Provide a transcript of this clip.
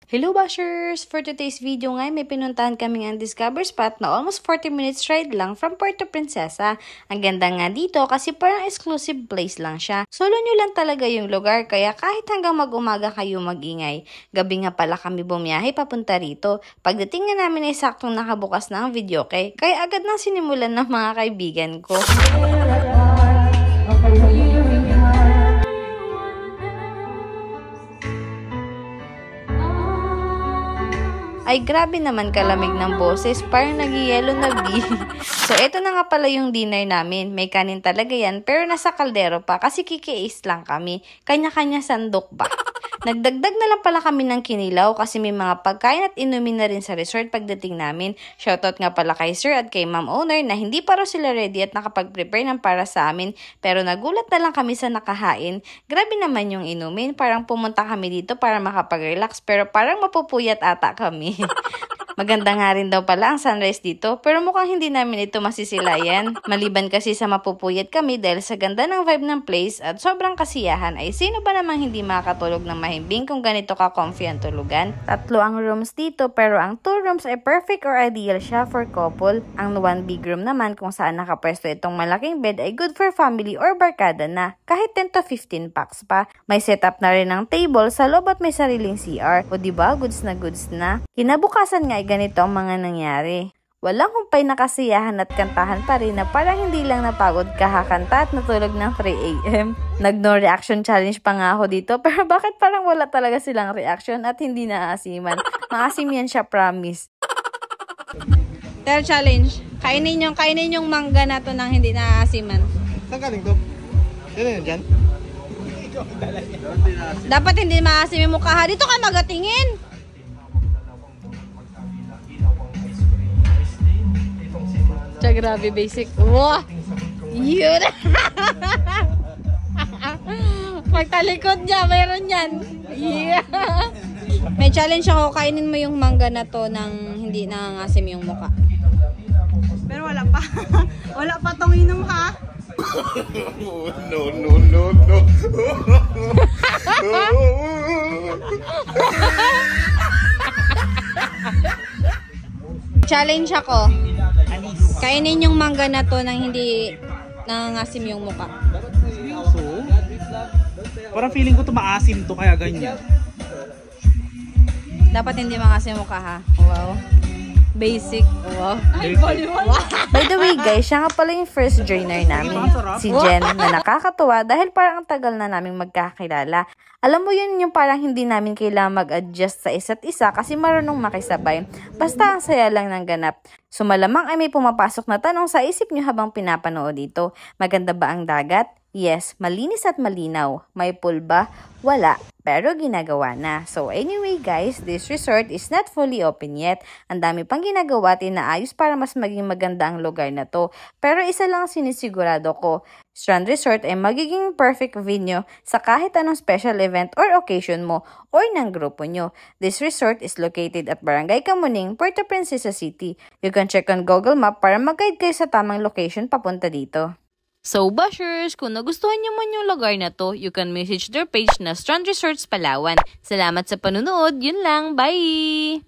Hello bashers! For today's video nga, may pinuntahan kaming ang Discover Spot na almost 40 minutes ride lang from Puerto Princesa. Ang ganda nga dito kasi parang exclusive place lang siya. Solo nyo lang talaga yung lugar kaya kahit hanggang mag-umaga kayo magingay. Gabi nga pala kami bumiyahe papunta rito. Pagdating nga namin ay saktong nakabukas na ang videoke, kaya agad nang sinimulan ng mga kaibigan ko. Ay grabe naman kalamig ng boses, parang nag-yellow na bee. So eto na nga pala yung dinner namin, may kanin talaga yan pero nasa kaldero pa kasi kikiis lang kami, kanya-kanya sandok ba. Nagdagdag na lang pala kami ng kinilaw kasi may mga pagkain at inumin na rin sa resort pagdating namin. Shoutout nga pala kay sir at kay ma'am owner na hindi pa raw sila ready at nakapag-prepare ng para sa amin. Pero nagulat na lang kami sa nakahain. Grabe naman yung inumin, parang pumunta kami dito para makapag-relax pero parang mapupuyat ata kami. Maganda nga rin daw pala ang sunrise dito pero mukhang hindi namin ito masisilayan. Maliban kasi sa mapupuyat kami dahil sa ganda ng vibe ng place at sobrang kasiyahan ay sino ba namang hindi makakatulog ng mahimbing kung ganito ka-comfy ang tulugan. 3 ang rooms dito pero ang 2 rooms ay perfect or ideal siya for couple. Ang 1 big room naman kung saan nakapwesto itong malaking bed ay good for family or barkada na kahit 10 to 15 packs pa. May setup na rin ng table sa loob at may sariling CR. O diba, goods na goods na. Kinabukasan nga ganito ang mga nangyari. Walang humpay na kasiyahan at kantahan pa rin na parang hindi lang napagod kakakanta at natulog ng 3 AM. Nag-no reaction challenge pa nga ako dito pero bakit parang wala talaga silang reaction at hindi naaasiman? Maasim yan siya, promise. Tell challenge. Kainin yung mangga na to nang hindi naaasiman. Saan galing to? Sino yun dyan? Dapat hindi maasim yung mukha. Dito ka magatingin. Siya, grabe, basic. Wow! Yun! Pagtalikod niya, mayroon yan. Yeah! May challenge ako, kainin mo yung mangga na to nang hindi nangangasim yung mukha. Pero wala pa. Wala pa tong inom, ha? No. Challenge ako. Kainin yung mangga na to nang hindi nangangasim yung mukha. So, parang feeling ko to maasim to kaya ganyan. Dapat hindi mangasim yung mukha, ha? Wow. Basic. Wow. By the way guys, siya nga pala yung first joiner namin, si Jen, na nakakatuwa dahil parang ang tagal na naming magkakilala. Alam mo yun yung parang hindi namin kailangan mag-adjust sa isa't isa kasi marunong makisabay. Basta ang saya lang ng ganap. So malamang ay may pumapasok na tanong sa isip nyo habang pinapanood dito. Maganda ba ang dagat? Yes, malinis at malinaw. May pool ba? Wala, pero ginagawa na. So anyway guys, this resort is not fully open yet. Ang dami pang ginagawa at inaayos para mas maging maganda ang lugar na to. Pero isa lang sinisigurado ko, Strand Resort ay magiging perfect venue sa kahit anong special event or occasion mo or ng grupo nyo. This resort is located at Barangay Camuning, Puerto Princesa City. You can check on Google Map para mag-guide kayo sa tamang location papunta dito. So bashers, kung nagustuhan nyo man yung lugar na to, you can message their page na Strand Resorts Palawan. Salamat sa panunood, yun lang, bye!